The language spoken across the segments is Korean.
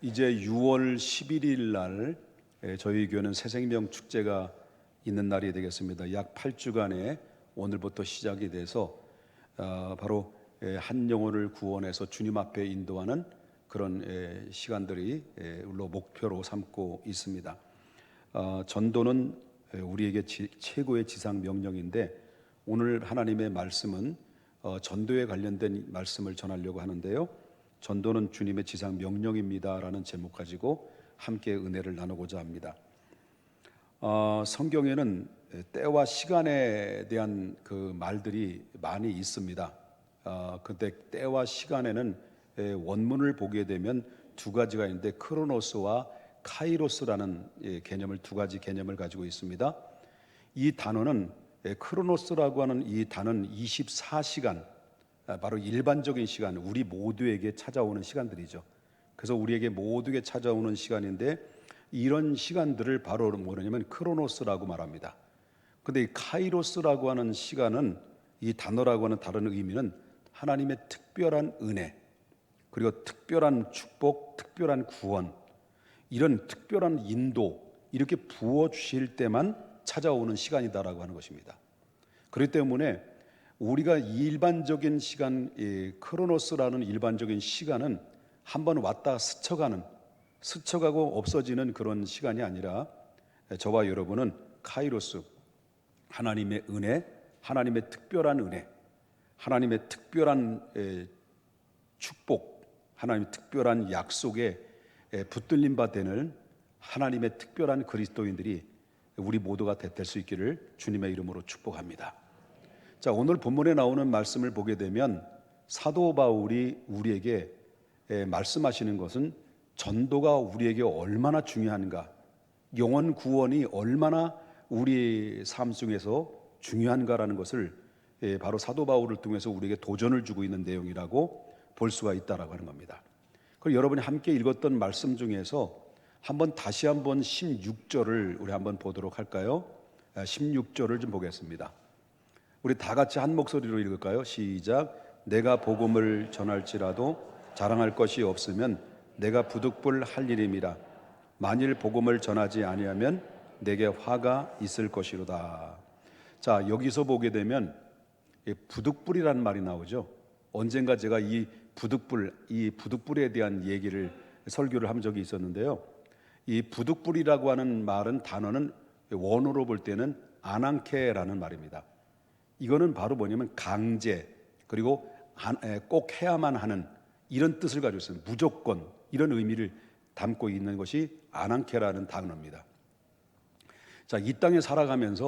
이제 6월 11일 날 저희 교회는 새생명 축제가 있는 날이 되겠습니다. 약 8주간의 오늘부터 시작이 돼서 바로 한 영혼을 구원해서 주님 앞에 인도하는 그런 시간들이 우리로 목표로 삼고 있습니다. 전도는 우리에게 최고의 지상 명령인데 오늘 하나님의 말씀은 전도에 관련된 말씀을 전하려고 하는데요. 전도는 주님의 지상 명령입니다라는 제목 가지고 함께 은혜를 나누고자 합니다. 성경에는 때와 시간에 대한 그 말들이 많이 있습니다. 그때 때와 시간에는 원문을 보게 되면 두 가지가 있는데 크로노스와 카이로스라는 개념을 두 가지 개념을 가지고 있습니다. 이 단어는 크로노스라고 하는 이 단어는 24시간 바로 일반적인 시간, 우리 모두에게 찾아오는 시간들이죠. 그래서 우리에게 모두에게 찾아오는 시간인데 이런 시간들을 바로 뭐냐면 크로노스라고 말합니다. 근데 이 카이로스라고 하는 시간은 이 단어라고 하는 다른 의미는 하나님의 특별한 은혜, 그리고 특별한 축복, 특별한 구원, 이런 특별한 인도 이렇게 부어 주실 때만 찾아오는 시간이다라고 하는 것입니다. 그렇기 때문에 우리가 일반적인 시간, 크로노스라는 일반적인 시간은 한번 왔다 스쳐가고 없어지는 그런 시간이 아니라 저와 여러분은 카이로스, 하나님의 은혜, 하나님의 특별한 은혜, 하나님의 특별한 축복, 하나님의 특별한 약속에 붙들림 바 되는 하나님의 특별한 그리스도인들이 우리 모두가 될 수 있기를 주님의 이름으로 축복합니다. 자, 오늘 본문에 나오는 말씀을 보게 되면 사도 바울이 우리에게 말씀하시는 것은 전도가 우리에게 얼마나 중요한가, 영혼 구원이 얼마나 우리 삶 속에서 중요한가라는 것을 바로 사도 바울을 통해서 우리에게 도전을 주고 있는 내용이라고 볼 수가 있다라고 하는 겁니다. 그리고 여러분이 함께 읽었던 말씀 중에서 다시 한번 16절을 우리 한번 보도록 할까요? 16절을 좀 보겠습니다. 우리 다 같이 한 목소리로 읽을까요? 시작. 내가 복음을 전할지라도 자랑할 것이 없으면 내가 부득불 할 일임이라. 만일 복음을 전하지 아니하면 내게 화가 있을 것이로다. 자, 여기서 보게 되면 부득불이라는 말이 나오죠. 언젠가 제가 이 부득불에 대한 설교를 한 적이 있었는데요. 이 부득불이라고 하는 단어는 원어로 볼 때는 아난케라는 말입니다. 이거는 바로 뭐냐면 강제, 그리고 꼭 해야만 하는 이런 뜻을 가지고 있습니다. 무조건, 이런 의미를 담고 있는 것이 아난케라는 단어입니다. 자, 이 땅에 살아가면서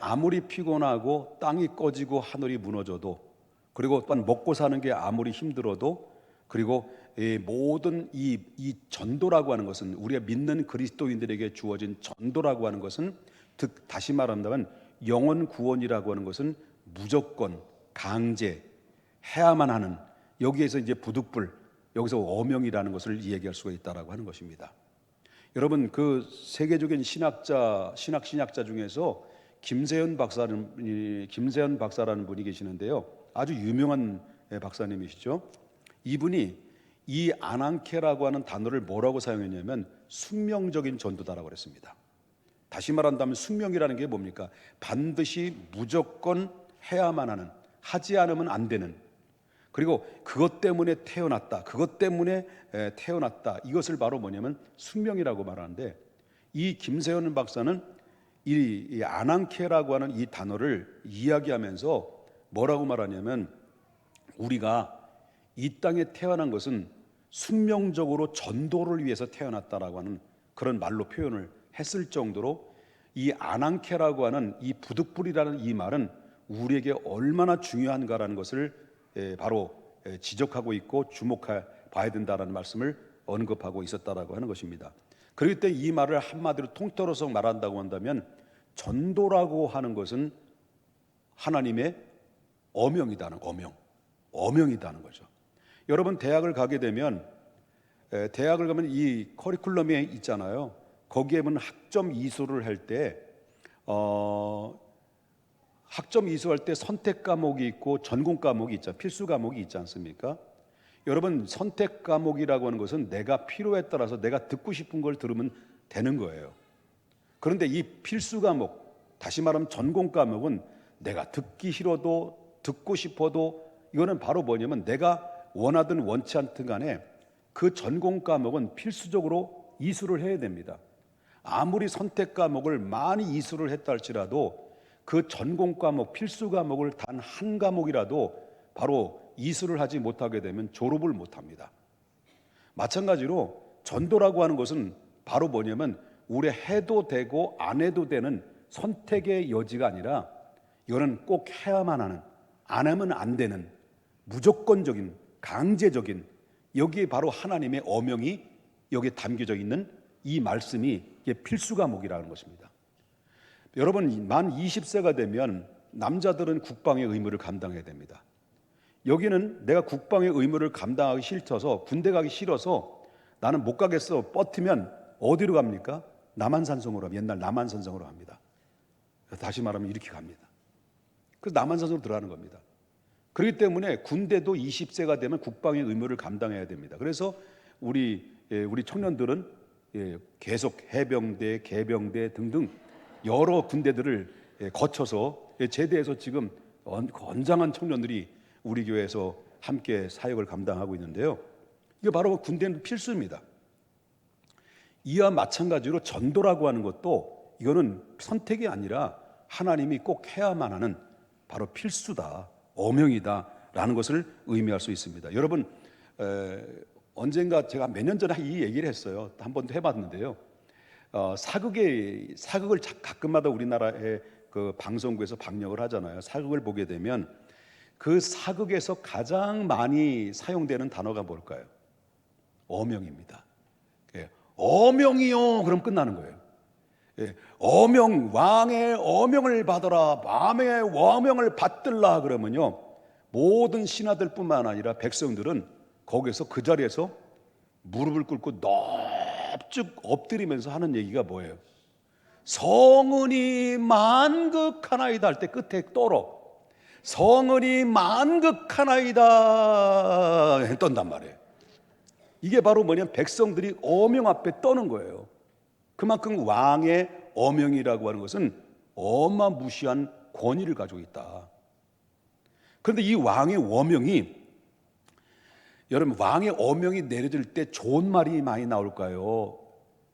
아무리 피곤하고 땅이 꺼지고 하늘이 무너져도, 그리고 또한 먹고 사는 게 아무리 힘들어도, 그리고 모든 이 전도라고 하는 것은, 우리가 믿는 그리스도인들에게 주어진 전도라고 하는 것은, 다시 말한다면 영혼 구원이라고 하는 것은 무조건, 강제, 해야만 하는, 여기에서 이제 부득불, 여기서 어명이라는 것을 얘기할 수가 있다라고 하는 것입니다. 여러분, 그 세계적인 신학자 중에서 김세현 박사라는 분이 계시는데요. 아주 유명한 박사님이시죠. 이분이 이 아난케라고 하는 단어를 뭐라고 사용했냐면 숙명적인 전도다라고 그랬습니다. 다시 말한다면 숙명이라는 게 뭡니까? 반드시 무조건 해야만 하는, 하지 않으면 안 되는, 그리고 그것 때문에 태어났다, 이것을 바로 뭐냐면 숙명이라고 말하는데, 이 김세현 박사는 이 아난케라고 하는 이 단어를 이야기하면서 뭐라고 말하냐면, 우리가 이 땅에 태어난 것은 숙명적으로 전도를 위해서 태어났다라고 하는 그런 말로 표현을 했을 정도로, 이 아난케라고 하는 이 부득불이라는 이 말은 우리에게 얼마나 중요한가라는 것을 바로 지적하고 있고 주목해 봐야 된다라는 말씀을 언급하고 있었다라고 하는 것입니다. 그렇기 때문에 이 말을 한마디로 통틀어서 말한다고 한다면, 전도라고 하는 것은 하나님의 어명이다는 거죠. 여러분, 대학을 가게 되면 이 커리큘럼에 있잖아요. 거기에 보면 학점 이수를 할 때 학점 이수할 때 선택 과목이 있고 전공 과목이 있죠. 필수 과목이 있지 않습니까? 여러분, 선택 과목이라고 하는 것은 내가 필요에 따라서 내가 듣고 싶은 걸 들으면 되는 거예요. 그런데 이 필수 과목, 다시 말하면 전공 과목은 내가 듣기 싫어도 듣고 싶어도 이거는 바로 뭐냐면 내가 원하든 원치 않든 간에 그 전공 과목은 필수적으로 이수를 해야 됩니다. 아무리 선택 과목을 많이 이수를 했다 할지라도 그 전공 과목, 필수 과목을 단 한 과목이라도 바로 이수를 하지 못하게 되면 졸업을 못합니다. 마찬가지로 전도라고 하는 것은 바로 뭐냐면 우리 해도 되고 안 해도 되는 선택의 여지가 아니라 이거는 꼭 해야만 하는, 안 하면 안 되는 무조건적인, 강제적인, 여기에 바로 하나님의 어명이 여기에 담겨져 있는 이 말씀이 이게 필수 과목이라는 것입니다. 여러분, 만 20세가 되면 남자들은 국방의 의무를 감당해야 됩니다. 여기는 내가 국방의 의무를 감당하기 싫어서, 군대 가기 싫어서 나는 못 가겠어 뻗으면 어디로 갑니까? 남한산성으로 갑니다. 옛날 남한산성으로 갑니다. 다시 말하면 이렇게 갑니다. 그래서 남한산성으로 들어가는 겁니다. 그렇기 때문에 군대도 20세가 되면 국방의 의무를 감당해야 됩니다. 그래서 우리 청년들은 계속 해병대, 개병대 등등 여러 군대들을 거쳐서 제대해서 지금 건장한 청년들이 우리 교회에서 함께 사역을 감당하고 있는데요. 이게 바로 군대는 필수입니다. 이와 마찬가지로 전도라고 하는 것도 이거는 선택이 아니라 하나님이 꼭 해야만 하는 바로 필수다, 어명이다 라는 것을 의미할 수 있습니다. 여러분, 언젠가 제가 몇 년 전에 이 얘기를 했어요. 한 번도 해봤는데요. 사극을 가끔마다 우리나라의 그 방송국에서 방영을 하잖아요. 사극을 보게 되면 그 사극에서 가장 많이 사용되는 단어가 뭘까요? 어명입니다. 어명이요. 그럼 끝나는 거예요. 어명, 왕의 어명을 받아라, 왕의 어명을 받들라 그러면요, 모든 신하들뿐만 아니라 백성들은 거기서 그 자리에서 무릎을 꿇고 넙죽 엎드리면서 하는 얘기가 뭐예요? 성은이 만극하나이다 할 때 끝에 떨어 성은이 만극하나이다 떤단 말이에요. 이게 바로 뭐냐면 백성들이 어명 앞에 떠는 거예요. 그만큼 왕의 어명이라고 하는 것은 어마무시한 권위를 가지고 있다. 그런데 이 왕의 어명이, 여러분, 왕의 어명이 내려질 때 좋은 말이 많이 나올까요?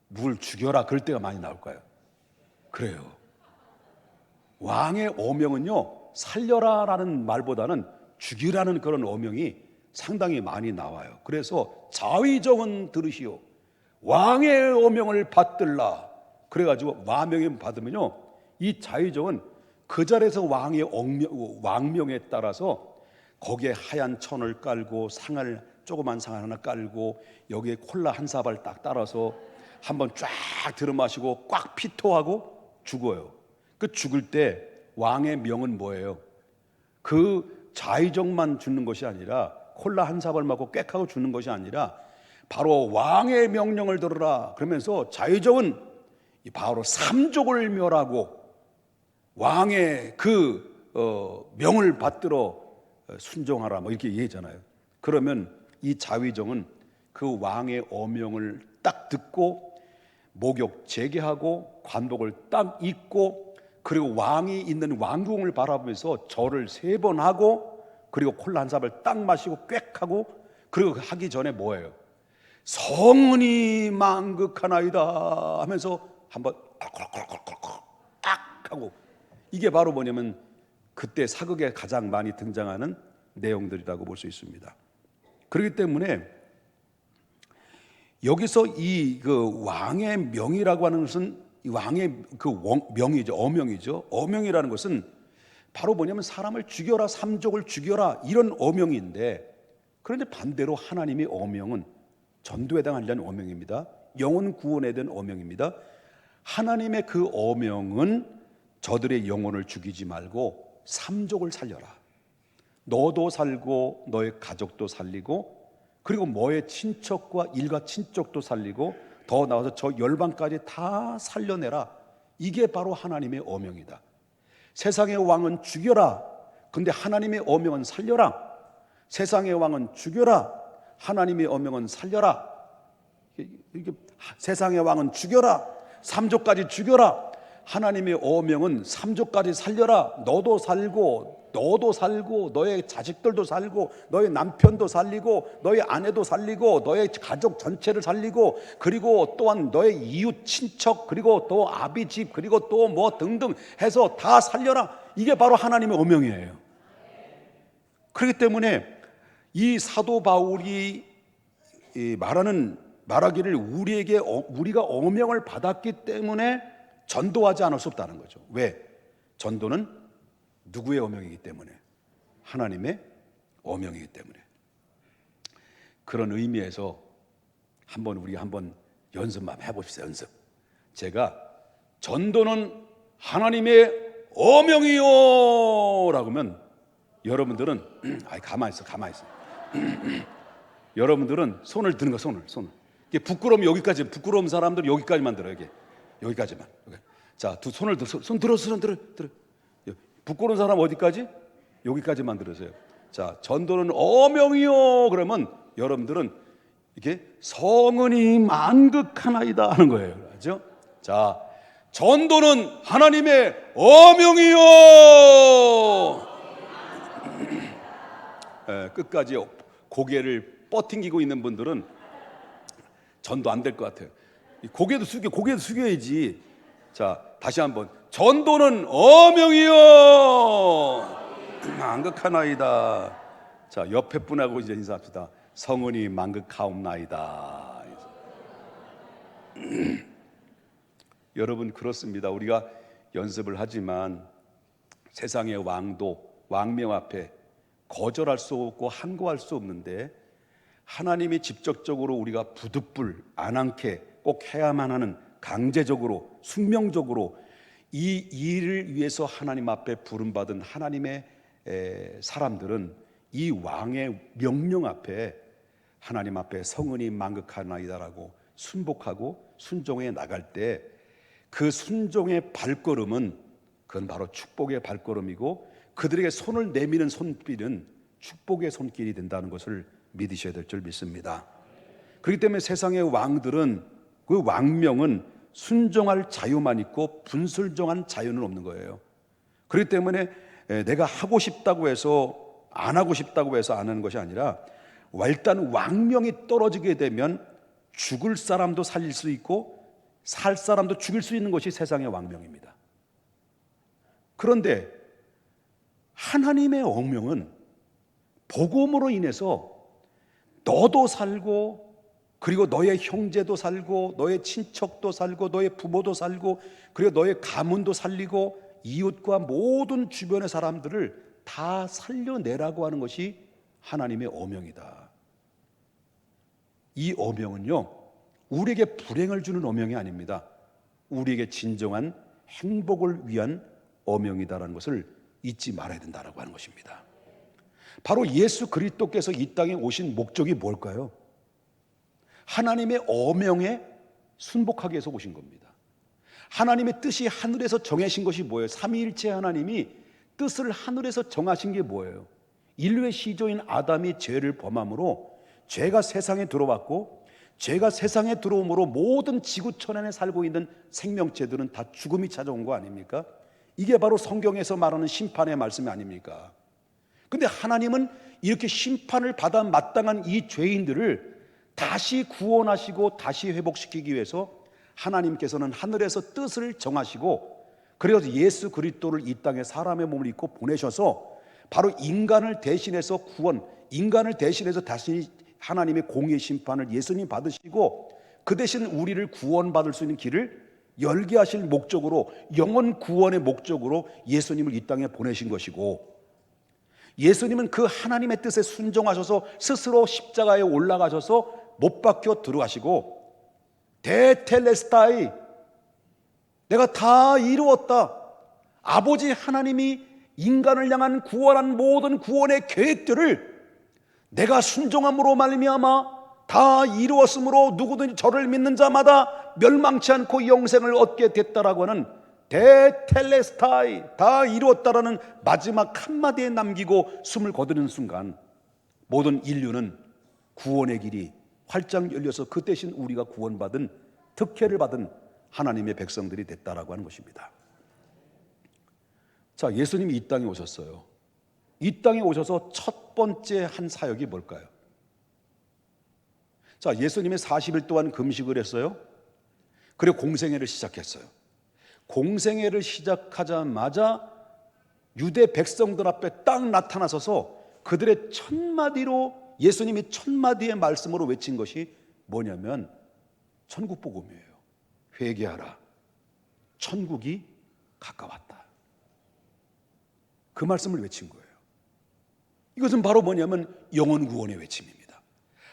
누굴 죽여라 그럴 때가 많이 나올까요? 그래요. 왕의 어명은요, 살려라라는 말보다는 죽이라는 그런 어명이 상당히 많이 나와요. 그래서 자위정은 들으시오, 왕의 어명을 받들라. 그래가지고 왕명을 받으면요, 이 자위정은 그 자리에서 왕명에 따라서 거기에 하얀 천을 깔고 조그만 상 하나 깔고 여기에 콜라 한 사발 딱 따라서 한번 쫙 들이마시고 꽉 피토하고 죽어요. 그 죽을 때 왕의 명은 뭐예요? 그 자위정만 죽는 것이 아니라, 콜라 한 사발 맞고 꽥하고 죽는 것이 아니라 바로 왕의 명령을 들으라 그러면서 자위정은 바로 삼족을 멸하고 왕의 그 명을 받들어 순종하라 뭐 이렇게 얘기하잖아요. 그러면 이 자위정은 그 왕의 어명을 딱 듣고 목욕 재개하고 관복을 딱 입고, 그리고 왕이 있는 왕궁을 바라보면서 절을 3번 하고, 그리고 콜라 한 사발 딱 마시고 꽥하고, 그리고 하기 전에 뭐예요? 성은이 만극하나이다 하면서 한번 딱 하고, 이게 바로 뭐냐면 그때 사극에 가장 많이 등장하는 내용들이라고 볼 수 있습니다. 그렇기 때문에 여기서 이 그 왕의 명이라고 하는 것은 이 왕의 그 명이죠, 어명이죠. 어명이라는 것은 바로 뭐냐면 사람을 죽여라, 삼족을 죽여라 이런 어명인데, 그런데 반대로 하나님의 어명은 전도에 해당하는 어명입니다. 영혼 구원에 대한 어명입니다. 하나님의 그 어명은 저들의 영혼을 죽이지 말고 삼족을 살려라. 너도 살고 너의 가족도 살리고, 그리고 너의 친척과 일가 친척도 살리고, 더 나아가서 저 열방까지 다 살려내라. 이게 바로 하나님의 어명이다. 세상의 왕은 죽여라. 근데 하나님의 어명은 살려라. 세상의 왕은 죽여라. 하나님의 어명은 살려라. 이게 세상의 왕은 죽여라. 3조까지 죽여라. 하나님의 어명은 3조까지 살려라. 너도 살고 너의 자식들도 살고 너의 남편도 살리고 너의 아내도 살리고 너의 가족 전체를 살리고 그리고 또한 너의 이웃 친척 그리고 또 아비 집 그리고 또 뭐 등등 해서 다 살려라. 이게 바로 하나님의 어명이에요. 그렇기 때문에 이 사도 바울이 말하기를 우리가 어명을 받았기 때문에 전도하지 않을 수 없다는 거죠. 왜? 전도는 누구의 어명이기 때문에? 하나님의 어명이기 때문에. 그런 의미에서 우리 한번 연습만 해봅시다. 연습. 제가 전도는 하나님의 어명이요 라고 하면 여러분들은 가만히 있어. 여러분들은 손을 드는 거. 손을. 이게 부끄러우면 여기까지, 부끄러운 사람들은 여기까지만 들어요. 여기까지만. 자, 두 손을 들어. 손 들어. 부끄러운 사람 어디까지? 여기까지만 들으세요. 자, 전도는 어명이요 그러면 여러분들은 이게 성은이 만극하나이다 하는 거예요. 그렇죠? 자, 전도는 하나님의 어명이요. 끝까지 고개를 뻗팅기고 있는 분들은 전도 안 될 것 같아요. 고개도 숙여야지. 자, 다시 한번. 전도는 어명이요 만극하나이다. 자, 옆에 분하고 이제 인사합시다. 성은이 만극하옵나이다. 여러분, 그렇습니다. 우리가 연습을 하지만 세상의 왕명 앞에 거절할 수 없고 항거할 수 없는데 하나님이 직접적으로 우리가 부득불 안 않게 꼭 해야만 하는 강제적으로 숙명적으로 이 일을 위해서 하나님 앞에 부름받은 하나님의 사람들은 이 왕의 명령 앞에 하나님 앞에 성은이 만극하나이다라고 순복하고 순종해 나갈 때 그 순종의 발걸음은 그건 바로 축복의 발걸음이고 그들에게 손을 내미는 손길은 축복의 손길이 된다는 것을 믿으셔야 될 줄 믿습니다. 그렇기 때문에 세상의 왕들은 그 왕명은 순종할 자유만 있고 불순종한 자유는 없는 거예요. 그렇기 때문에 내가 하고 싶다고 해서 안 하고 싶다고 해서 안 하는 것이 아니라 일단 왕명이 떨어지게 되면 죽을 사람도 살릴 수 있고 살 사람도 죽일 수 있는 것이 세상의 왕명입니다. 그런데 하나님의 어명은 복음으로 인해서 너도 살고 그리고 너의 형제도 살고 너의 친척도 살고 너의 부모도 살고 그리고 너의 가문도 살리고 이웃과 모든 주변의 사람들을 다 살려내라고 하는 것이 하나님의 어명이다. 이 어명은요, 우리에게 불행을 주는 어명이 아닙니다. 우리에게 진정한 행복을 위한 어명이다라는 것을 잊지 말아야 된다라고 하는 것입니다. 바로 예수 그리스도께서 이 땅에 오신 목적이 뭘까요? 하나님의 어명에 순복하기 위해서 오신 겁니다. 하나님의 뜻이 하늘에서 정하신 것이 뭐예요? 삼위일체 하나님이 뜻을 하늘에서 정하신 게 뭐예요? 인류의 시조인 아담이 죄를 범함으로 죄가 세상에 들어왔고 죄가 세상에 들어옴으로 모든 지구촌안에 살고 있는 생명체들은 다 죽음이 찾아온 거 아닙니까? 이게 바로 성경에서 말하는 심판의 말씀이 아닙니까? 근데 하나님은 이렇게 심판을 받아 마땅한 이 죄인들을 다시 구원하시고 다시 회복시키기 위해서 하나님께서는 하늘에서 뜻을 정하시고 그래서 예수 그리스도를 이 땅에 사람의 몸을 입고 보내셔서 바로 인간을 대신해서 인간을 대신해서 다시 하나님의 공의 심판을 예수님 받으시고 그 대신 우리를 구원받을 수 있는 길을 열게 하실 목적으로 영원 구원의 목적으로 예수님을 이 땅에 보내신 것이고 예수님은 그 하나님의 뜻에 순종하셔서 스스로 십자가에 올라가셔서 못 박혀 들어가시고 대텔레스타이 내가 다 이루었다. 아버지 하나님이 인간을 향한 구원한 모든 구원의 계획들을 내가 순종함으로 말미암아 다 이루었으므로 누구든지 저를 믿는 자마다 멸망치 않고 영생을 얻게 됐다라고 하는 대텔레스타이 다 이루었다라는 마지막 한마디에 남기고 숨을 거두는 순간 모든 인류는 구원의 길이 활짝 열려서 그 대신 우리가 구원받은 특혜를 받은 하나님의 백성들이 됐다라고 하는 것입니다. 자, 예수님이 이 땅에 오셨어요. 이 땅에 오셔서 첫 번째 한 사역이 뭘까요? 자, 예수님이 40일 동안 금식을 했어요. 그리고 공생애를 시작했어요. 공생애를 시작하자마자 유대 백성들 앞에 딱 나타나서서 그들의 첫마디로 예수님이 첫마디의 말씀으로 외친 것이 뭐냐면 천국 복음이에요. 회개하라. 천국이 가까웠다. 그 말씀을 외친 거예요. 이것은 바로 뭐냐면 영혼 구원의 외침입니다.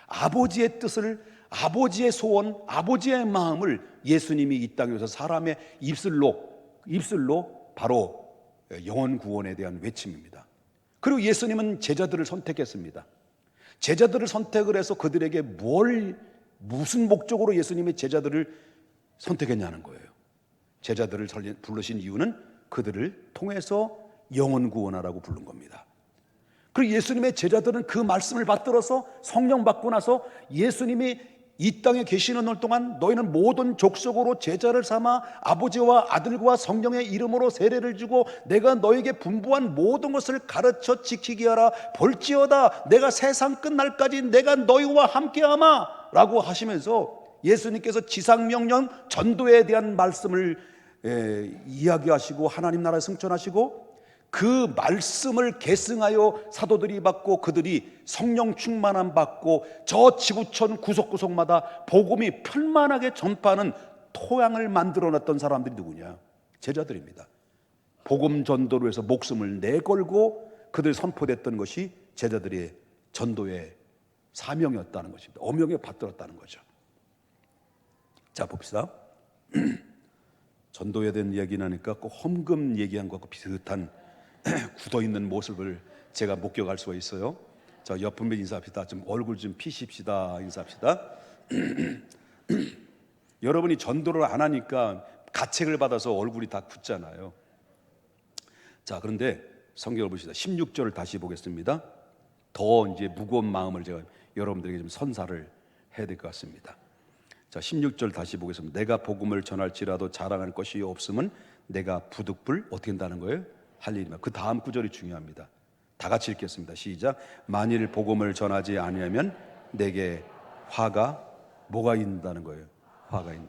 아버지의 뜻을, 아버지의 소원, 아버지의 마음을 예수님이 이 땅에 오셔서 사람의 입술로 바로 영혼 구원에 대한 외침입니다. 그리고 예수님은 제자들을 선택했습니다. 제자들을 선택을 해서 그들에게 무슨 목적으로 예수님이 제자들을 선택했냐는 거예요. 제자들을 부르신 이유는 그들을 통해서 영혼 구원하라고 부른 겁니다. 그리고 예수님의 제자들은 그 말씀을 받들어서 성령 받고 나서 예수님이 이 땅에 계시는 날 동안 너희는 모든 족속으로 제자를 삼아 아버지와 아들과 성령의 이름으로 세례를 주고 내가 너에게 분부한 모든 것을 가르쳐 지키게 하라. 볼지어다 내가 세상 끝날까지 내가 너희와 함께하마 라고 하시면서 예수님께서 지상명령 전도에 대한 말씀을 이야기하시고 하나님 나라에 승천하시고 그 말씀을 계승하여 사도들이 받고 그들이 성령 충만함 받고 저 지구촌 구석구석마다 복음이 편만하게 전파하는 토양을 만들어놨던 사람들이 누구냐? 제자들입니다. 복음 전도로 해서 목숨을 내걸고 그들이 선포됐던 것이 제자들의 전도의 사명이었다는 것입니다. 어명에 받들었다는 거죠. 자, 봅시다. 전도에 대한 이야기 하니까 꼭 헌금 얘기한 것과 비슷한 굳어있는 모습을 제가 목격할 수가 있어요. 자, 옆분배 인사합시다. 좀 얼굴 좀 피십시다. 인사합시다. 여러분이 전도를 안 하니까 가책을 받아서 얼굴이 다 굳잖아요. 자, 그런데 성경을 보시다 16절을 다시 보겠습니다. 더 이제 무거운 마음을 제가 여러분들에게 좀 선사를 해야 될 것 같습니다. 자, 16절 다시 보겠습니다. 내가 복음을 전할지라도 자랑할 것이 없으면 내가 부득불 어떻게 한다는 거예요? 할 일이다. 그 다음 구절이 중요합니다. 다 같이 읽겠습니다. 시작. 만일 복음을 전하지 아니하면 내게 화가 뭐가 있다는 거예요? 화가 있다.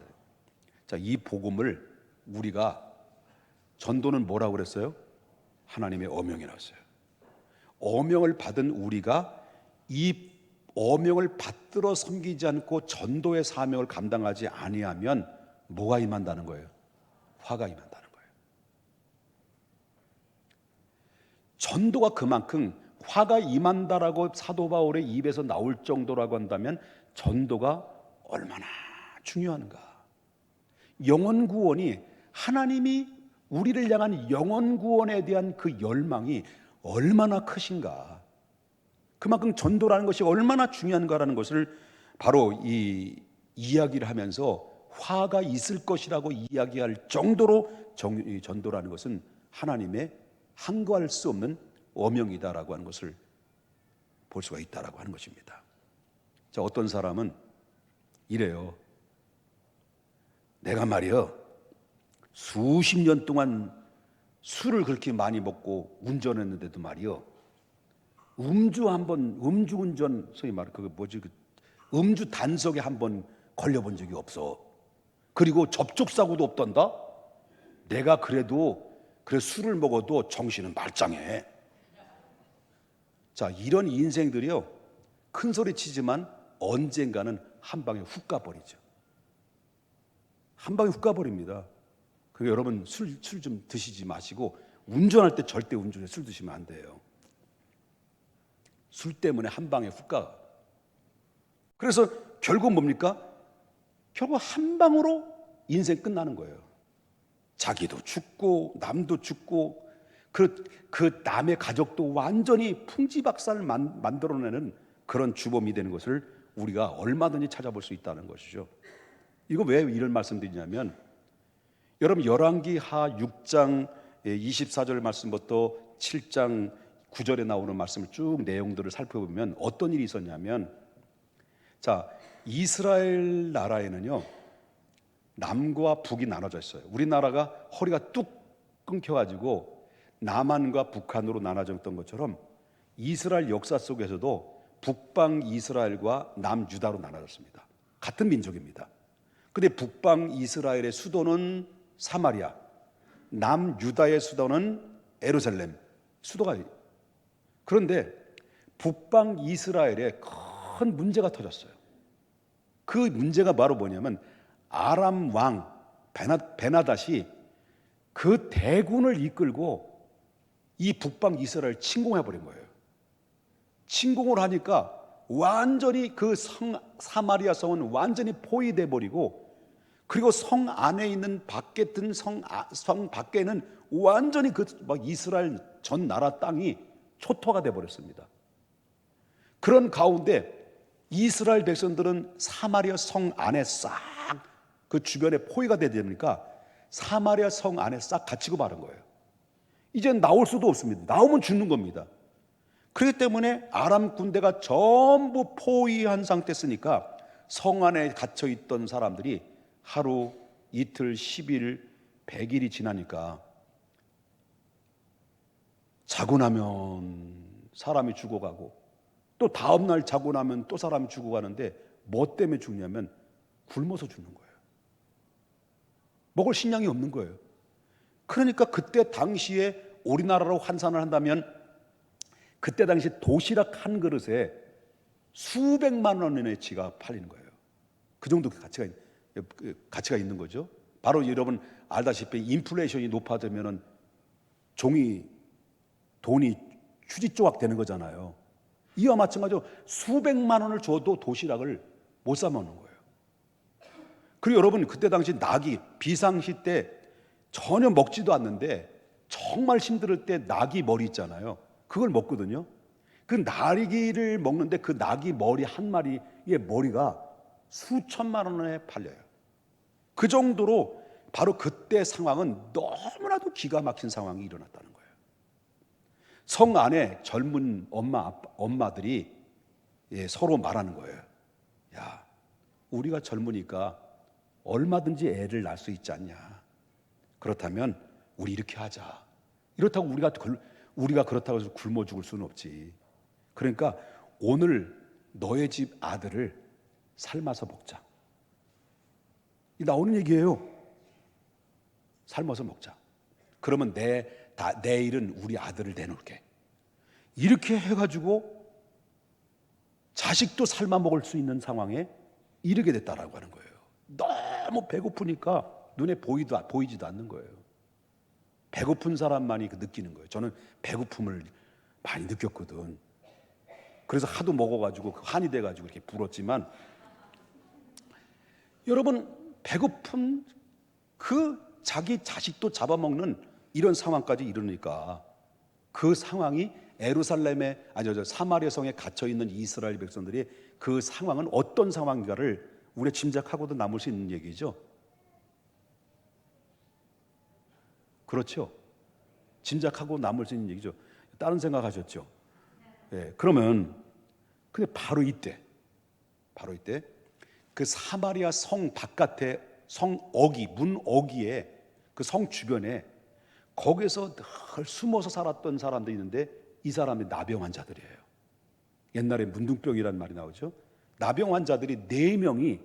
자, 이 복음을 우리가 전도는 뭐라고 그랬어요? 하나님의 어명이라고 했어요. 어명을 받은 우리가 이 어명을 받들어 섬기지 않고 전도의 사명을 감당하지 아니하면 뭐가 임한다는 거예요? 화가 임한다는 거예요. 전도가 그만큼 화가 임한다라고 사도 바울의 입에서 나올 정도라고 한다면 전도가 얼마나 중요한가. 영혼 구원이 하나님이 우리를 향한 영혼 구원에 대한 그 열망이 얼마나 크신가. 그만큼 전도라는 것이 얼마나 중요한가라는 것을 바로 이 이야기를 하면서 화가 있을 것이라고 이야기할 정도로 전도라는 것은 하나님의 항거할 수 없는 어명이다라고 하는 것을 볼 수가 있다라고 하는 것입니다. 자, 어떤 사람은 이래요. 내가 말이요 수십 년 동안 술을 그렇게 많이 먹고 운전했는데도 말이요 음주운전 소위 말해 음주 단속에 한번 걸려본 적이 없어. 그리고 접촉사고도 없던다. 내가 그래도 술을 먹어도 정신은 말짱해. 자, 이런 인생들이요 큰 소리 치지만 언젠가는 한 방에 훅 가버리죠. 한 방에 훅 가버립니다. 그러니까 여러분 술 좀 드시지 마시고 운전할 때 절대 술 드시면 안 돼요. 술 때문에 한 방에 훅 가. 그래서 결국 뭡니까? 결국 한 방으로 인생 끝나는 거예요. 자기도 죽고 남도 죽고 그 남의 가족도 완전히 풍지박산을 만들어내는 그런 주범이 되는 것을 우리가 얼마든지 찾아볼 수 있다는 것이죠. 이거 왜 이런 말씀드리냐면 여러분 열왕기하 6장 24절 말씀부터 7장 9절에 나오는 말씀을 쭉 내용들을 살펴보면 어떤 일이 있었냐면 자, 이스라엘 나라에는요, 남과 북이 나눠져 있어요. 우리나라가 허리가 뚝 끊겨가지고 남한과 북한으로 나눠졌던 것처럼 이스라엘 역사 속에서도 북방 이스라엘과 남유다로 나눠졌습니다. 같은 민족입니다. 근데 북방 이스라엘의 수도는 사마리아, 남유다의 수도는 예루살렘, 수도가. 그런데 북방 이스라엘에 큰 문제가 터졌어요. 그 문제가 바로 뭐냐면 아람 왕 베나닷이 그 대군을 이끌고 이 북방 이스라엘을 침공해버린 거예요. 침공을 하니까 완전히 그 사마리아 성은 완전히 포위돼 버리고, 그리고 성 안에 있는 성 밖에는 완전히 그 막 이스라엘 전 나라 땅이 초토화가 돼 버렸습니다. 그런 가운데 이스라엘 백성들은 사마리아 성 안에 싹 그 주변에 포위가 되다 보니까 사마리아 성 안에 싹 갇히고 마는 거예요. 이제 나올 수도 없습니다. 나오면 죽는 겁니다. 그렇기 때문에 아람 군대가 전부 포위한 상태였으니까 성 안에 갇혀 있던 사람들이 하루, 이틀, 10일, 100일이 지나니까 자고 나면 사람이 죽어가고, 또 다음날 자고 나면 또 사람이 죽어가는데 뭐 때문에 죽냐면 굶어서 죽는 거예요. 먹을 식량이 없는 거예요. 그러니까 그때 당시에 우리나라로 환산을 한다면 그때 당시 도시락 한 그릇에 수백만 원의 내치가 팔리는 거예요. 그 정도 가치가 있는 거죠. 바로 여러분 알다시피 인플레이션이 높아지면은 돈이 휴지 조각 되는 거잖아요. 이와 마찬가지로 수백만 원을 줘도 도시락을 못 사 먹는 거예요. 그리고 여러분 그때 당시 낙이 비상시 때 전혀 먹지도 않는데 정말 힘들 때 낙이 머리 있잖아요. 그걸 먹거든요. 그 나리기를 먹는데 그 낙이 머리 한 마리의 머리가 수천만 원에 팔려요. 그 정도로 바로 그때 상황은 너무나도 기가 막힌 상황이 일어났다는 거예요. 성 안에 젊은 엄마들이 서로 말하는 거예요. 야, 우리가 젊으니까 얼마든지 애를 낳을 수 있지 않냐. 그렇다면 우리 이렇게 하자. 이렇다고 우리가 그렇다고 해서 굶어 죽을 수는 없지. 그러니까 오늘 너의 집 아들을 삶아서 먹자. 이 나오는 얘기예요. 삶아서 먹자. 그러면 내일은 우리 아들을 내놓을게. 이렇게 해가지고 자식도 삶아 먹을 수 있는 상황에 이르게 됐다라고 하는 거예요. 너무 배고프니까 눈에 보이지도 않는 거예요. 배고픈 사람만이 느끼는 거예요. 저는 배고픔을 많이 느꼈거든. 그래서 하도 먹어가지고 한이 돼가지고 이렇게 불었지만, 여러분 배고픈 그 자기 자식도 잡아먹는 이런 상황까지 이르니까 그 상황이 사마리아 성에 갇혀 있는 이스라엘 백성들이 그 상황은 어떤 상황인가를 우리가 짐작하고도 남을 수 있는 얘기죠. 그렇죠. 짐작하고 남을 수 있는 얘기죠. 다른 생각하셨죠? 네, 그러면 근데 바로 이때 그 사마리아 성 바깥에 문 어귀에 그 성 주변에 거기서 늘 숨어서 살았던 사람들이 있는데 이 사람이 나병 환자들이에요. 옛날에 문둥병이라는 말이 나오죠. 나병 환자들이 4명이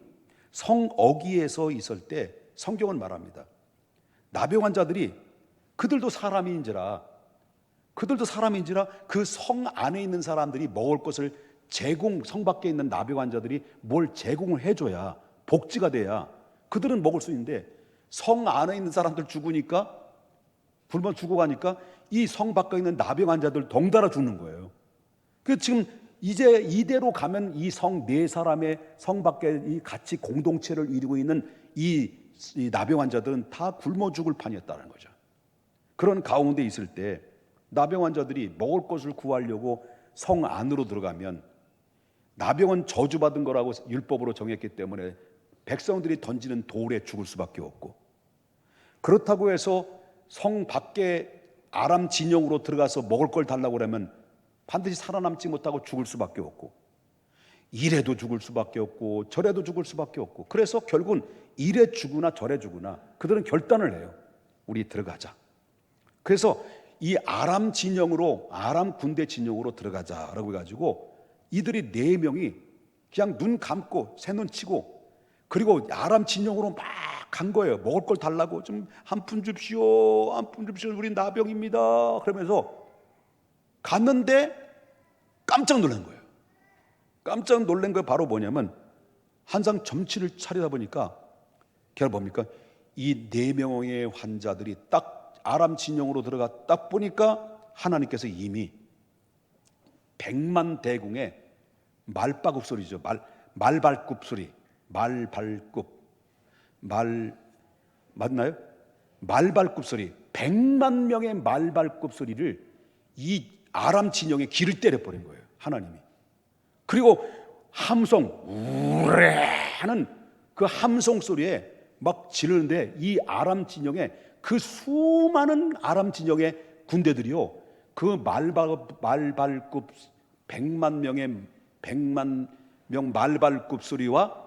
성 어귀에서 있을 때 성경은 말합니다. 나병 환자들이 그들도 사람인지라 그 성 안에 있는 사람들이 먹을 것을 성 밖에 있는 나병 환자들이 뭘 제공을 해줘야, 복지가 돼야 그들은 먹을 수 있는데, 성 안에 있는 사람들 죽으니까, 굶어 죽어가니까 이 성 밖에 있는 나병 환자들 덩달아 죽는 거예요. 그 지금 이제 이대로 가면 이 성 4사람의 성 밖에 이 같이 공동체를 이루고 있는 이 나병 환자들은 다 굶어 죽을 판이었다는 거죠. 그런 가운데 있을 때 나병 환자들이 먹을 것을 구하려고 성 안으로 들어가면, 나병은 저주받은 거라고 율법으로 정했기 때문에 백성들이 던지는 돌에 죽을 수밖에 없고, 그렇다고 해서 성 밖에 아람 진영으로 들어가서 먹을 걸 달라고 그러면 반드시 살아남지 못하고 죽을 수밖에 없고, 이래도 죽을 수밖에 없고 저래도 죽을 수밖에 없고, 그래서 결국은 이래 죽으나 저래 죽으나 그들은 결단을 해요. 우리 들어가자. 그래서 이 아람 진영으로, 아람 군대 진영으로 들어가자라고 해가지고 이들이 4명이 그냥 눈 감고 새 눈 치고, 그리고 아람 진영으로 막 간 거예요. 먹을 걸 달라고. 좀 한 푼 줍시오, 한 푼 줍시오, 우리 나병입니다. 그러면서 갔는데 깜짝 놀란 거예요. 깜짝 놀란 거 바로 뭐냐면, 한상 점치를 차리다 보니까 걔가 뭡니까? 이 4명의 환자들이 딱 아람 진영으로 들어가 딱 보니까 하나님께서 이미 100만 대궁의 말바굽 소리죠. 말발굽 소리. 맞나요? 말발굽 소리. 100만 명의 말발굽 소리를 이 아람 진영에 귀를 때려버린 거예요, 하나님이. 그리고 함성, 우레 하는 그 함성 소리에 막 지르는데, 이 아람 진영에, 그 수많은 아람 진영의 군대들이요, 그 말발굽 100만 명 말발굽 소리와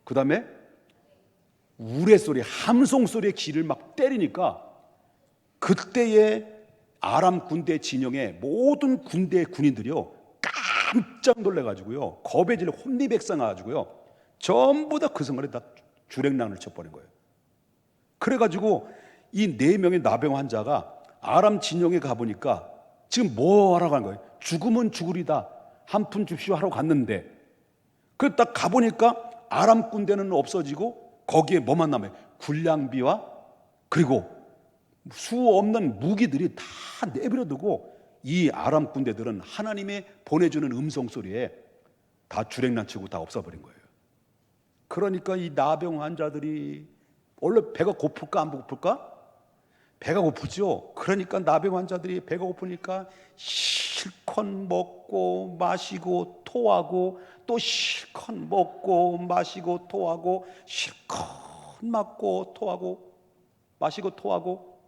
그 다음에 우레 소리, 함성 소리에 귀를 막 때리니까, 그때의 아람 군대 진영의 모든 군대 군인들이요 깜짝 놀래가지고요, 겁에 질려 혼미백산해가지고요, 전부 다 그 순간에 다 주랭랑을 쳐버린 거예요. 그래가지고 이 4명의 나병 환자가 아람 진영에 가보니까 지금 뭐 하러 간 거예요? 죽으면 죽으리다, 한 푼 줍시오 하러 갔는데, 그 딱 가보니까 아람 군대는 없어지고 거기에 뭐만 남아요? 군량비와 그리고 수 없는 무기들이 다 내버려두고, 이 아람 군대들은 하나님의 보내주는 음성 소리에 다 주랭랑치고 다 없어버린 거예요. 그러니까 이 나병 환자들이 원래 배가 고플까 안 고플까? 배가 고프죠. 그러니까 나병 환자들이 배가 고프니까 실컷 먹고 마시고 토하고, 또 실컷 먹고 마시고 토하고, 실컷 맞고 토하고 마시고 토하고,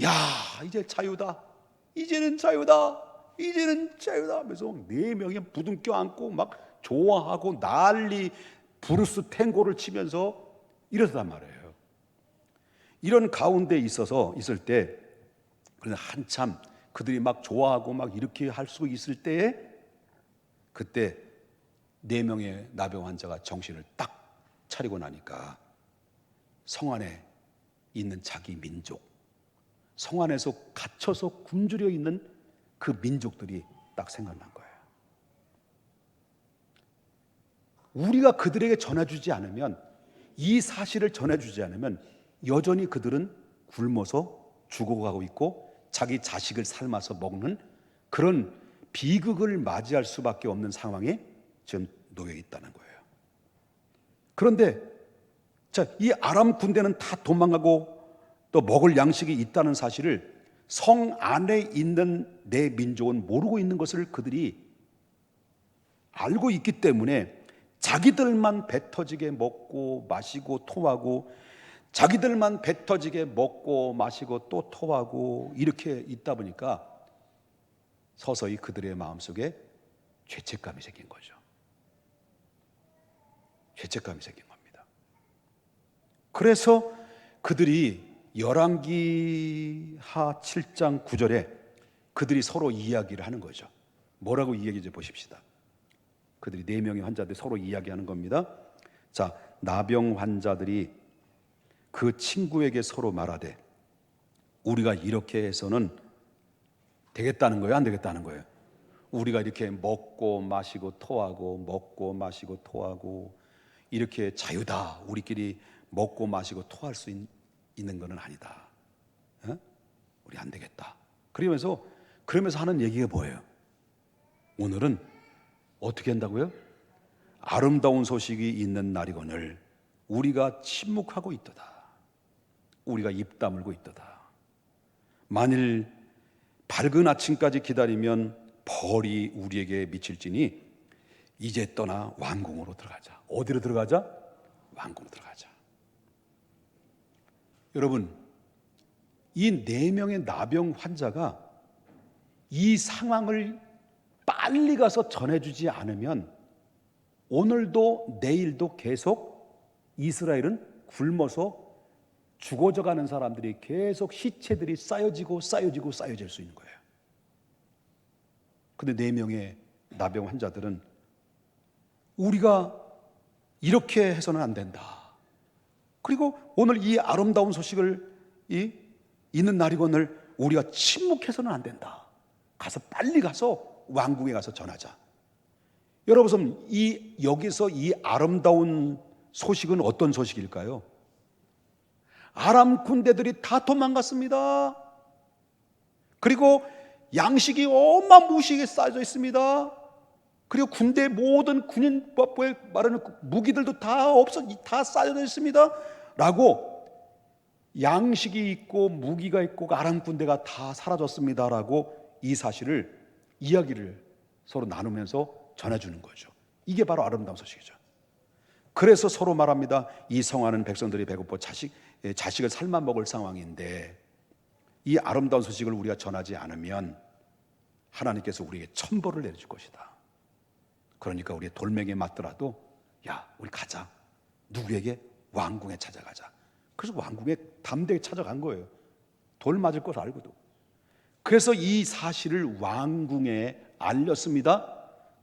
야 이제 자유다, 이제는 자유다, 이제는 자유다 하면서 4명이 부둥켜 안고 막 좋아하고 난리 브루스 탱고를 치면서 이러단 말이에요. 이런 가운데 있을 때, 한참 그들이 막 좋아하고 막 이렇게 할 수 있을 때에, 그때 4명의 나병 환자가 정신을 딱 차리고 나니까 성 안에 있는 자기 민족, 성 안에서 갇혀서 굶주려 있는 그 민족들이 딱 생각난 거예요. 우리가 그들에게 전해주지 않으면, 이 사실을 전해주지 않으면 여전히 그들은 굶어서 죽어가고 있고 자기 자식을 삶아서 먹는 그런 비극을 맞이할 수밖에 없는 상황에 지금 놓여 있다는 거예요. 그런데 이 아람 군대는 다 도망가고 또 먹을 양식이 있다는 사실을 성 안에 있는 내 민족은 모르고 있는 것을 그들이 알고 있기 때문에 자기들만 배 터지게 먹고 마시고 토하고, 자기들만 배 터지게 먹고 마시고 또 토하고 이렇게 있다 보니까 서서히 그들의 마음속에 죄책감이 생긴 거죠. 죄책감이 생긴 겁니다. 그래서 그들이 열왕기하 7장 9절에 그들이 서로 이야기를 하는 거죠. 뭐라고 이야기해 보십시다. 그들이 4명의 환자들이 서로 이야기하는 겁니다. 자, 나병 환자들이 그 친구에게 서로 말하되, 우리가 이렇게 해서는 되겠다는 거예요, 안 되겠다는 거예요? 우리가 이렇게 먹고 마시고 토하고 먹고 마시고 토하고 이렇게 자유다, 우리끼리 먹고 마시고 토할 수 있는 것은 아니다. 우리 안 되겠다. 그러면서 하는 얘기가 뭐예요? 오늘은 어떻게 한다고요? 아름다운 소식이 있는 날이거늘 우리가 침묵하고 있도다. 우리가 입 다물고 있도다. 만일 밝은 아침까지 기다리면 벌이 우리에게 미칠지니 이제 떠나 왕궁으로 들어가자. 어디로 들어가자? 왕궁으로 들어가자. 여러분, 이 4명의 나병 환자가 이 상황을 빨리 가서 전해주지 않으면 오늘도 내일도 계속 이스라엘은 굶어서 죽어져 가는 사람들이 계속 시체들이 쌓여지고 쌓여지고 쌓여질 수 있는 거예요. 근데 4명의 나병 환자들은 우리가 이렇게 해서는 안 된다. 그리고 오늘 이 아름다운 소식을 있는 날이건을 우리가 침묵해서는 안 된다. 빨리 가서 왕궁에 가서 전하자. 여러분, 여기서 이 아름다운 소식은 어떤 소식일까요? 아람 군대들이 다 도망갔습니다. 그리고 양식이 어마무시하게 쌓여져 있습니다. 그리고 군대의 모든 군인법에 말하는 무기들도 다 쌓여져 있습니다. 라고 양식이 있고 무기가 있고 아람 군대가 다 사라졌습니다. 라고 이 사실을 이야기를 서로 나누면서 전해주는 거죠. 이게 바로 아름다운 소식이죠. 그래서 서로 말합니다. 이 성하는 백성들이 배고파 자식을 삶아 먹을 상황인데 이 아름다운 소식을 우리가 전하지 않으면 하나님께서 우리에게 천벌을 내려줄 것이다. 그러니까 우리 돌멩이에 맞더라도 야, 우리 가자. 누구에게? 왕궁에 찾아가자. 그래서 왕궁에 담대히 찾아간 거예요. 돌 맞을 걸 알고도. 그래서 이 사실을 왕궁에 알렸습니다.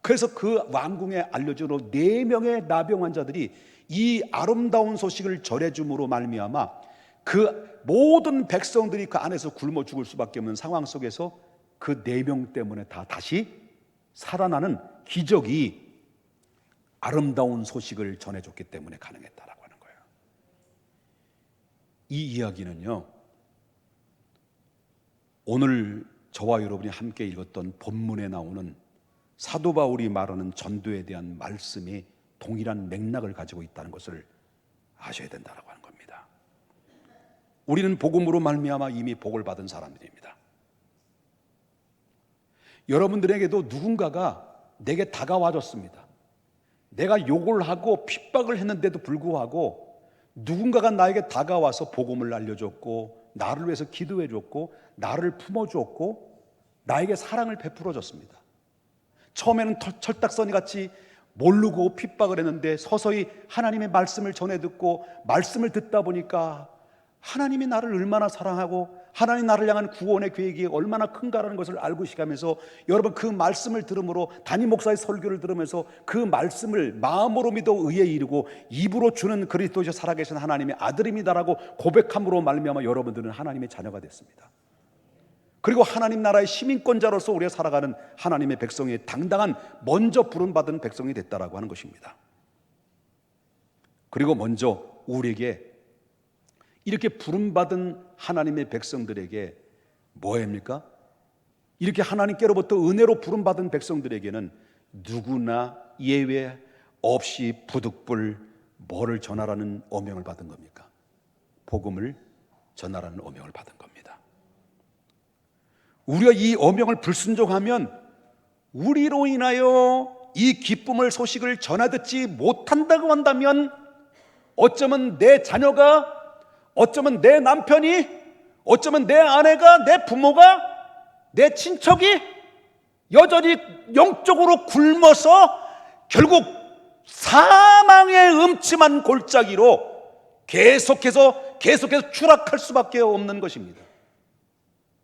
그래서 그 왕궁에 알려주로 4명의 나병 환자들이 이 아름다운 소식을 전해줌으로 말미암아 그 모든 백성들이 그 안에서 굶어 죽을 수밖에 없는 상황 속에서 그 4명 때문에 다시 살아나는 기적이 아름다운 소식을 전해줬기 때문에 가능했다라고 하는 거예요. 이 이야기는요, 오늘 저와 여러분이 함께 읽었던 본문에 나오는 사도 바울이 말하는 전도에 대한 말씀이 동일한 맥락을 가지고 있다는 것을 아셔야 된다고 하는 겁니다. 우리는 복음으로 말미암아 이미 복을 받은 사람들입니다. 여러분들에게도 누군가가 내게 다가와줬습니다. 내가 욕을 하고 핍박을 했는데도 불구하고 누군가가 나에게 다가와서 복음을 알려줬고 나를 위해서 기도해줬고 나를 품어줬고 나에게 사랑을 베풀어줬습니다. 처음에는 철딱서니 같이 모르고 핍박을 했는데 서서히 하나님의 말씀을 전해 듣고 말씀을 듣다 보니까 하나님이 나를 얼마나 사랑하고 하나님 나를 향한 구원의 계획이 얼마나 큰가라는 것을 알고 시작하면서 여러분 그 말씀을 들음으로 담임 목사의 설교를 들으면서 그 말씀을 마음으로 믿어 의에 이르고 입으로 주는 그리스도이셔 살아계신 하나님의 아들입니다라고 고백함으로 말미암아 여러분들은 하나님의 자녀가 됐습니다. 그리고 하나님 나라의 시민권자로서 우리가 살아가는 하나님의 백성의 당당한 먼저 부름받은 백성이 됐다라고 하는 것입니다. 그리고 먼저 우리에게 이렇게 부름받은 하나님의 백성들에게 뭐합니까? 이렇게 하나님께로부터 은혜로 부름받은 백성들에게는 누구나 예외 없이 부득불 뭐를 전하라는 어명을 받은 겁니까? 복음을 전하라는 어명을 받은 겁니다. 우리가 이 어명을 불순종하면 우리로 인하여 이 기쁨을 소식을 전하듣지 못한다고 한다면 어쩌면 내 자녀가, 어쩌면 내 남편이, 어쩌면 내 아내가, 내 부모가, 내 친척이 여전히 영적으로 굶어서 결국 사망의 음침한 골짜기로 계속해서 추락할 수밖에 없는 것입니다.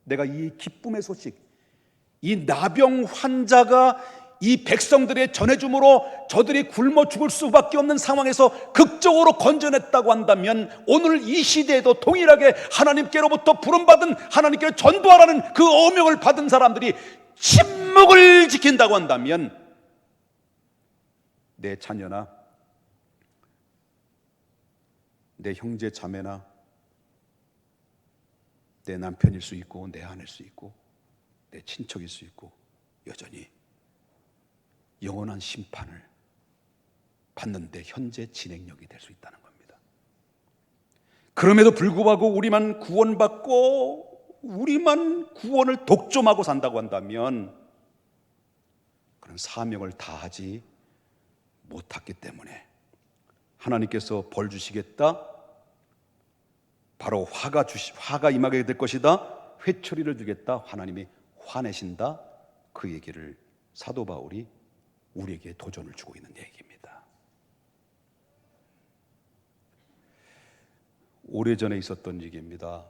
내가 이 기쁨의 소식, 이 나병 환자가 이 백성들의 전해줌으로 저들이 굶어 죽을 수밖에 없는 상황에서 극적으로 건져냈다고 한다면 오늘 이 시대에도 동일하게 하나님께로부터 부름받은 하나님께 전도하라는 그 어명을 받은 사람들이 침묵을 지킨다고 한다면 내 자녀나 내 형제 자매나 내 남편일 수 있고 내 아내일 수 있고 내 친척일 수 있고 여전히 영원한 심판을 받는데 현재 진행력이 될 수 있다는 겁니다. 그럼에도 불구하고 우리만 구원받고 우리만 구원을 독점하고 산다고 한다면 그런 사명을 다하지 못했기 때문에 하나님께서 벌 주시겠다, 바로 화가 임하게 될 것이다, 회초리를 두겠다, 하나님이 화내신다, 그 얘기를 사도 바울이 우리에게 도전을 주고 있는 얘기입니다. 오래전에 있었던 얘기입니다.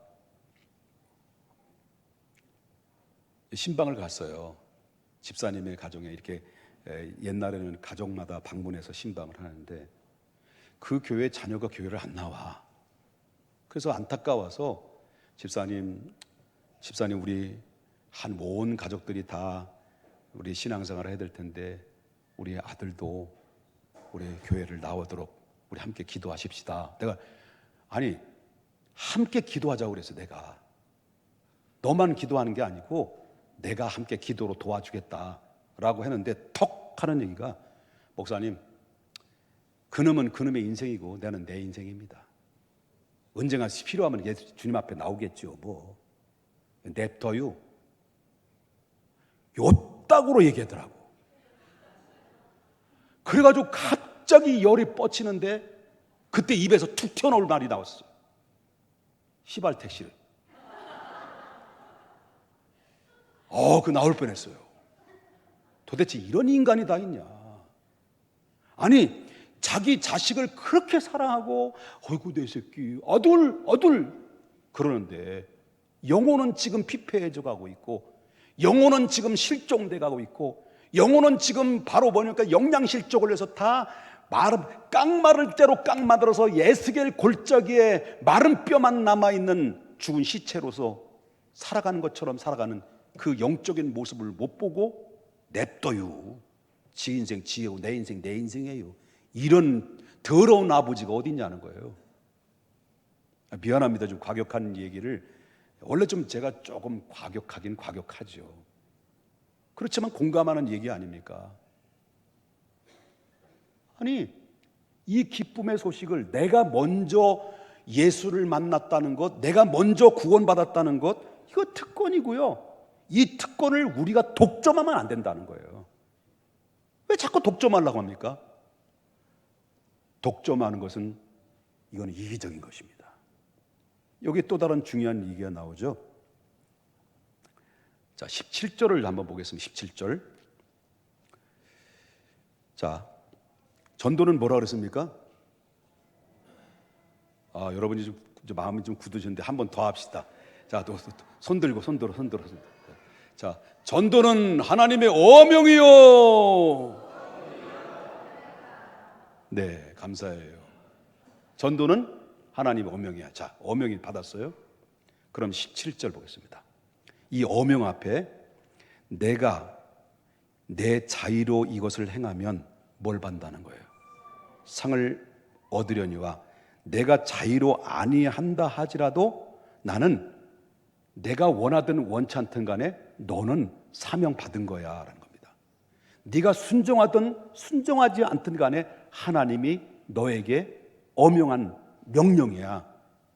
신방을 갔어요. 집사님의 가정에 이렇게 옛날에는 가족마다 방문해서 신방을 하는데 그 교회 자녀가 교회를 안 나와. 그래서 안타까워서 집사님 우리 한 온 가족들이 다 우리 신앙생활을 해야 될 텐데 우리 아들도 우리 교회를 나오도록 우리 함께 기도하십시다. 내가 아니 함께 기도하자고 그랬어. 내가 너만 기도하는 게 아니고 내가 함께 기도로 도와주겠다라고 했는데 턱 하는 얘기가 목사님 그놈은 그놈의 인생이고 나는 내 인생입니다. 언젠가 필요하면 예수 주님 앞에 나오겠죠. 뭐 냅둬요. 요따구로 얘기하더라고. 그래가지고 갑자기 열이 뻗치는데 그때 입에서 툭 튀어나올 말이 나왔어요. 시발 택시를. 그 나올 뻔했어요. 도대체 이런 인간이 다 있냐. 아니 자기 자식을 그렇게 사랑하고 어이구 내 새끼 아들 그러는데 영혼은 지금 피폐해져 가고 있고 영혼은 지금 실종돼 가고 있고 영혼은 지금 바로 보니까 영양실족을 해서 다 깡마를 대로 깡마들어서 예스겔 골짜기에 마른 뼈만 남아있는 죽은 시체로서 살아가는 것처럼 살아가는 그 영적인 모습을 못 보고 냅둬요. 지 인생 지혜고 내 인생 내 인생이에요. 이런 더러운 아버지가 어딨냐는 거예요. 미안합니다. 좀 과격한 얘기를 원래 좀 제가 조금 과격하긴 과격하죠. 그렇지만 공감하는 얘기 아닙니까? 아니 이 기쁨의 소식을 내가 먼저 예수를 만났다는 것, 내가 먼저 구원받았다는 것, 이거 특권이고요. 이 특권을 우리가 독점하면 안 된다는 거예요. 왜 자꾸 독점하려고 합니까? 독점하는 것은 이건 이기적인 것입니다. 여기 또 다른 중요한 얘기가 나오죠. 자, 17절을 한번 보겠습니다. 17절. 자, 전도는 뭐라 그랬습니까? 여러분이 좀 마음이 좀 굳으셨는데 한 번 더 합시다. 자, 또 손 들고. 자, 전도는 하나님의 어명이요. 네, 감사해요. 전도는 하나님의 어명이야. 자, 어명이 받았어요. 그럼 17절 보겠습니다. 이 어명 앞에 내가 내 자의로 이것을 행하면 뭘 받는다는 거예요? 상을 얻으려니와 내가 자의로 아니한다 하지라도 나는 내가 원하든 원치 않든 간에 너는 사명 받은 거야 라는 겁니다. 네가 순종하든 순종하지 않든 간에 하나님이 너에게 어명한 명령이야,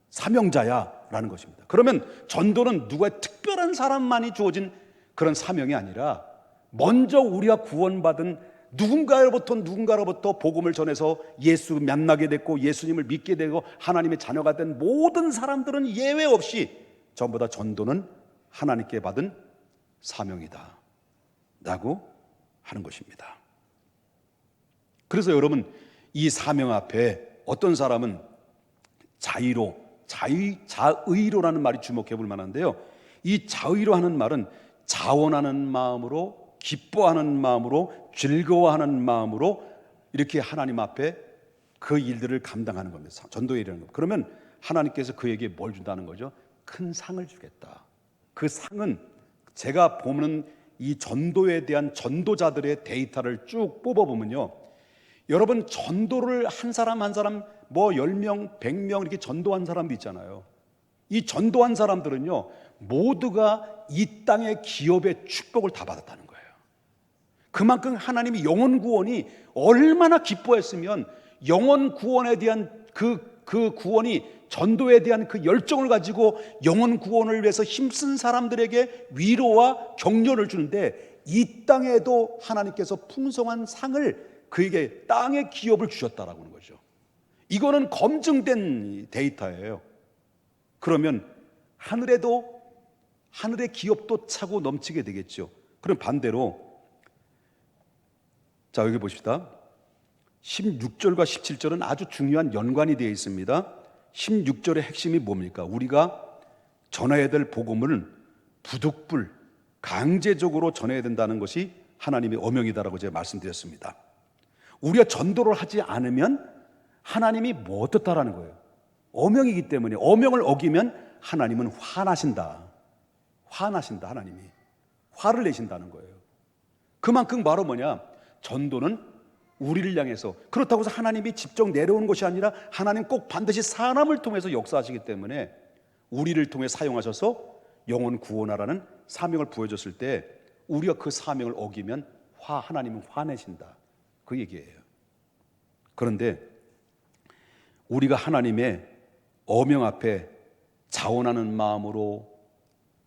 사명자야 라는 것입니다. 그러면 전도는 누구의 특별한 사람만이 주어진 그런 사명이 아니라 먼저 우리가 구원받은 누군가로부터 복음을 전해서 예수 만나게 됐고 예수님을 믿게 되고 하나님의 자녀가 된 모든 사람들은 예외 없이 전부 다 전도는 하나님께 받은 사명이다 라고 하는 것입니다. 그래서 여러분 이 사명 앞에 어떤 사람은 자의로라는 말이 주목해 볼 만한데요. 이 자의로 하는 말은 자원하는 마음으로, 기뻐하는 마음으로, 즐거워하는 마음으로 이렇게 하나님 앞에 그 일들을 감당하는 겁니다. 전도의 일이라는 겁니다. 그러면 하나님께서 그에게 뭘 준다는 거죠? 큰 상을 주겠다. 그 상은 제가 보는 이 전도에 대한 전도자들의 데이터를 쭉 뽑아보면요, 여러분 전도를 한 사람 한 사람 뭐 10명, 100명 이렇게 전도한 사람도 있잖아요. 이 전도한 사람들은요 모두가 이 땅의 기업의 축복을 다 받았다는 거예요. 그만큼 하나님이 영혼 구원이 얼마나 기뻐했으면 영혼 구원에 대한 그 구원이 전도에 대한 그 열정을 가지고 영혼 구원을 위해서 힘쓴 사람들에게 위로와 격려를 주는데 이 땅에도 하나님께서 풍성한 상을 그에게 땅의 기업을 주셨다라고 하는 거죠. 이거는 검증된 데이터예요. 그러면 하늘의 기업도 차고 넘치게 되겠죠. 그럼 반대로 자 여기 보십시다. 16절과 17절은 아주 중요한 연관이 되어 있습니다. 16절의 핵심이 뭡니까? 우리가 전해야 될 복음을 부득불 강제적으로 전해야 된다는 것이 하나님의 어명이다라고 제가 말씀드렸습니다. 우리가 전도를 하지 않으면 하나님이 뭐 어떻다라는 거예요? 어명이기 때문에. 어명을 어기면 하나님은 화나신다. 화나신다. 하나님이 화를 내신다는 거예요. 그만큼 바로 뭐냐? 전도는 우리를 향해서, 그렇다고 해서 하나님이 직접 내려오는 것이 아니라 하나님 꼭 반드시 사람을 통해서 역사하시기 때문에 우리를 통해 사용하셔서 영혼 구원하라는 사명을 부여줬을 때 우리가 그 사명을 어기면 하나님은 화내신다, 그 얘기예요. 그런데 우리가 하나님의 어명 앞에 자원하는 마음으로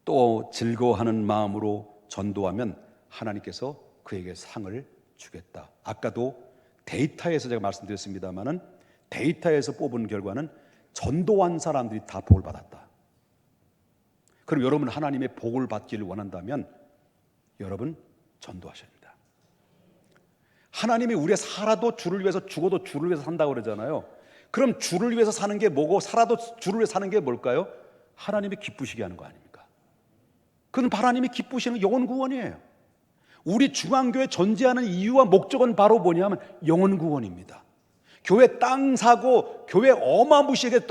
또 즐거워하는 마음으로 전도하면 하나님께서 그에게 상을 주겠다. 아까도 데이터에서 제가 말씀드렸습니다마는 데이터에서 뽑은 결과는 전도한 사람들이 다 복을 받았다. 그럼 여러분 하나님의 복을 받기를 원한다면 여러분 전도하셔야 합니다. 하나님이 우리가 살아도 주를 위해서, 죽어도 주를 위해서 산다고 그러잖아요. 그럼 주를 위해서 사는 게 뭐고 살아도 주를 위해서 사는 게 뭘까요? 하나님이 기쁘시게 하는 거 아닙니까? 그건 하나님이 기쁘시는 영혼 구원이에요. 우리 중앙교회 존재하는 이유와 목적은 바로 뭐냐면 영혼 구원입니다. 교회 땅 사고 교회 어마무시하게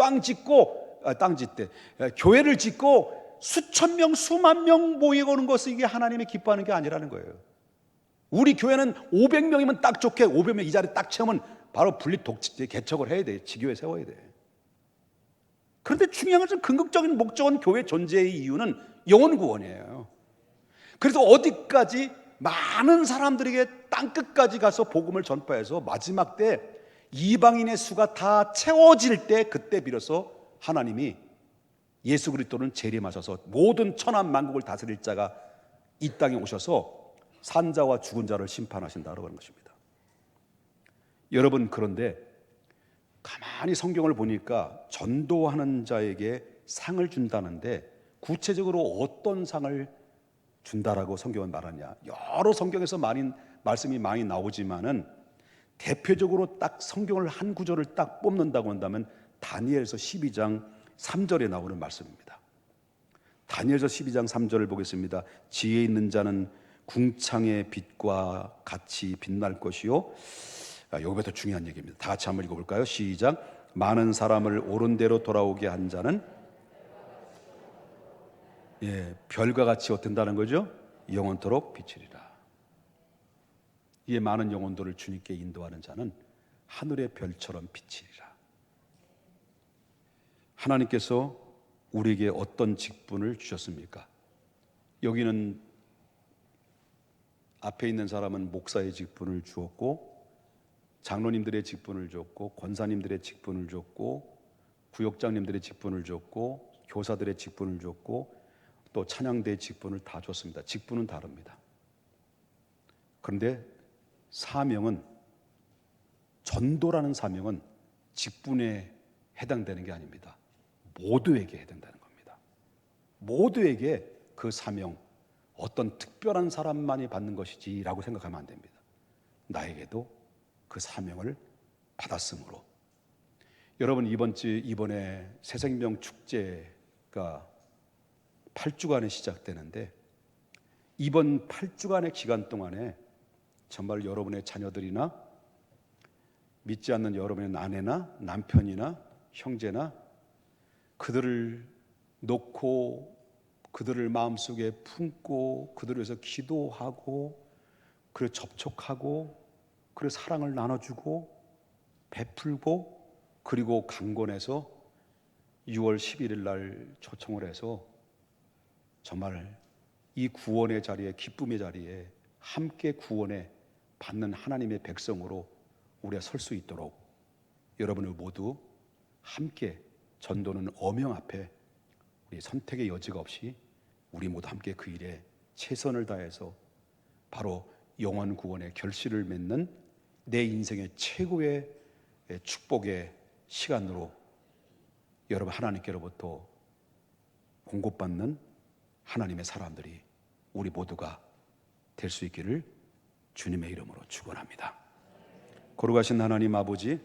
교회를 짓고 수천 명 수만 명 모이고는 것은 이게 하나님이 기뻐하는 게 아니라는 거예요. 우리 교회는 500명이면 딱 좋게 500명 이 자리 딱 채우면 바로 분리 개척을 해야 돼. 지교회 세워야 돼. 그런데 중요한 것은 궁극적인 목적은 교회 존재의 이유는 영혼 구원이에요. 그래서 어디까지 많은 사람들에게 땅끝까지 가서 복음을 전파해서 마지막 때 이방인의 수가 다 채워질 때, 그때 비로소 하나님이 예수 그리스도는 재림하셔서 모든 천한 만국을 다스릴 자가 이 땅에 오셔서 산자와 죽은 자를 심판하신다고 하는 것입니다. 여러분, 그런데 가만히 성경을 보니까 전도하는 자에게 상을 준다는데 구체적으로 어떤 상을 준다라고 성경은 말하냐? 여러 성경에서 말씀이 많이 나오지만은 대표적으로 딱 성경을 한 구절을 딱 뽑는다고 한다면 다니엘서 12장 3절에 나오는 말씀입니다. 다니엘서 12장 3절을 보겠습니다. 지혜 있는 자는 궁창의 빛과 같이 빛날 것이요. 여기부터 중요한 얘기입니다. 다 같이 한번 읽어볼까요? 시작. 많은 사람을 옳은 대로 돌아오게 한 자는 별과 같이 어떤다는 거죠? 영원토록 비치리라. 이에 많은 영혼들을 주님께 인도하는 자는 하늘의 별처럼 비치리라. 하나님께서 우리에게 어떤 직분을 주셨습니까? 여기는 앞에 있는 사람은 목사의 직분을 주었고, 장로님들의 직분을 줬고, 권사님들의 직분을 줬고, 구역장님들의 직분을 줬고, 교사들의 직분을 줬고, 또 찬양대의 직분을 다 줬습니다. 직분은 다릅니다. 그런데 사명은, 전도라는 사명은 직분에 해당되는 게 아닙니다. 모두에게 해당되는 겁니다. 모두에게 그 사명, 어떤 특별한 사람만이 받는 것이지라고 생각하면 안 됩니다. 나에게도 그 사명을 받았으므로. 여러분, 이번에 새생명 축제가 8주간에 시작되는데, 이번 8주간의 기간 동안에 정말 여러분의 자녀들이나 믿지 않는 여러분의 아내나 남편이나 형제나 그들을 놓고 그들을 마음속에 품고 그들을 위해서 기도하고 그를 접촉하고 그를 사랑을 나눠주고 베풀고 그리고 강권해서 6월 11일 날 초청을 해서 정말 이 구원의 자리에, 기쁨의 자리에 함께 구원에 받는 하나님의 백성으로 우리가 설 수 있도록 여러분을 모두 함께, 전도는 어명 앞에 우리 선택의 여지가 없이 우리 모두 함께 그 일에 최선을 다해서 바로 영원 구원의 결실을 맺는 내 인생의 최고의 축복의 시간으로 여러분 하나님께로부터 공급받는 하나님의 사람들이 우리 모두가 될 수 있기를 주님의 이름으로 축원합니다. 거룩하신 하나님 아버지,